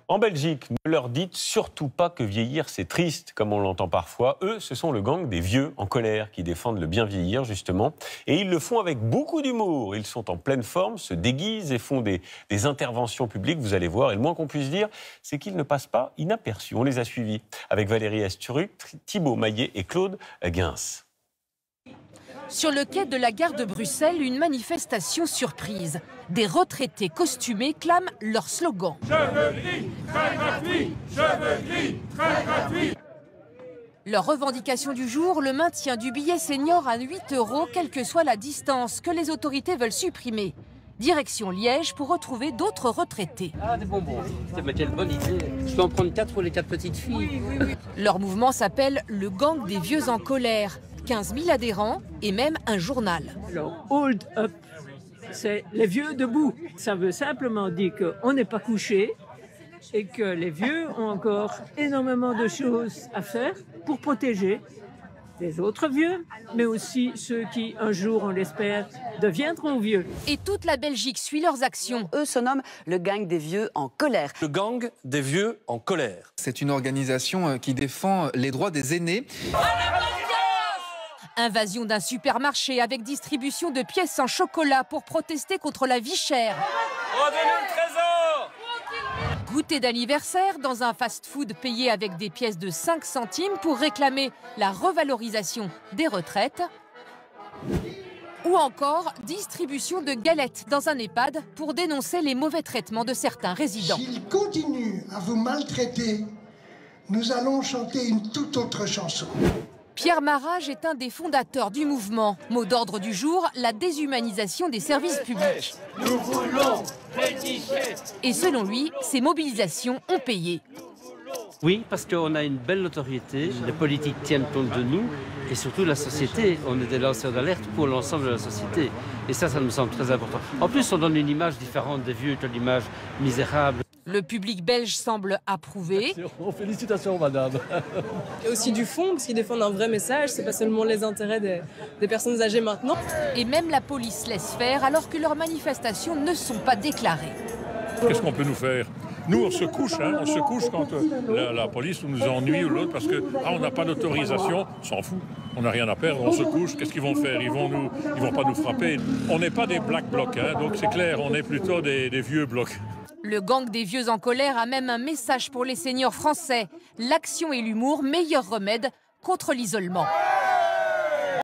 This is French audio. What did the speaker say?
En Belgique, ne leur dites surtout pas que vieillir c'est triste, comme on l'entend parfois. Eux, ce sont le gang des vieux en colère qui défendent le bien vieillir, justement. Et ils le font avec beaucoup d'humour. Ils sont en pleine forme, se déguisent et font des interventions publiques, vous allez voir. Et le moins qu'on puisse dire, c'est qu'ils ne passent pas inaperçus. On les a suivis avec Valérie Asturuc, Thibaut Maillet et Claude Guins. Sur le quai de la gare de Bruxelles, une manifestation surprise. Des retraités costumés clament leur slogan. Cheveux gris, très gratuit, cheveux gris, très gratuit. Leur revendication du jour, le maintien du billet senior à 8 €, quelle que soit la distance que les autorités veulent supprimer. Direction Liège pour retrouver d'autres retraités. Ah, des bonbons. Mais quelle bonne idée. Je peux en prendre 4 pour les 4 petites filles. Oui. Leur mouvement s'appelle le gang des vieux en colère. 15 000 adhérents et même un journal. Alors, hold up, c'est les vieux debout. Ça veut simplement dire qu'on n'est pas couché et que les vieux ont encore énormément de choses à faire pour protéger les autres vieux, mais aussi ceux qui, un jour, on l'espère, deviendront vieux. Et toute la Belgique suit leurs actions. Eux se nomment le gang des vieux en colère. Le gang des vieux en colère. C'est une organisation qui défend les droits des aînés. Invasion d'un supermarché avec distribution de pièces en chocolat pour protester contre la vie chère. Rendez-nous le trésor! Goûter d'anniversaire dans un fast-food payé avec des pièces de 5 centimes pour réclamer la revalorisation des retraites. Ou encore distribution de galettes dans un EHPAD pour dénoncer les mauvais traitements de certains résidents. S'ils continuent à vous maltraiter, nous allons chanter une toute autre chanson. Pierre Marage est un des fondateurs du mouvement. Mot d'ordre du jour, la déshumanisation des services publics. Nous voulons rédiger. Et selon lui, ces mobilisations ont payé. Oui, parce qu'on a une belle notoriété, les politiques tiennent compte de nous et surtout la société. On est des lanceurs d'alerte pour l'ensemble de la société. Et ça me semble très important. En plus, on donne une image différente des vieux que l'image misérable. Le public belge semble approuver. Félicitations, madame. Et aussi du fond, parce qu'ils défendent un vrai message, c'est pas seulement les intérêts des personnes âgées maintenant. Et même la police laisse faire alors que leurs manifestations ne sont pas déclarées. Qu'est-ce qu'on peut nous faire? Nous, on se couche quand la police nous ennuie ou l'autre parce qu'on n'a pas d'autorisation, on s'en fout. On n'a rien à perdre, on se couche, qu'est-ce qu'ils vont faire? Ils vont pas nous frapper. On n'est pas des black blocs, donc c'est clair, on est plutôt des vieux blocs. Le gang des vieux en colère a même un message pour les seniors français. L'action et l'humour, meilleur remède contre l'isolement.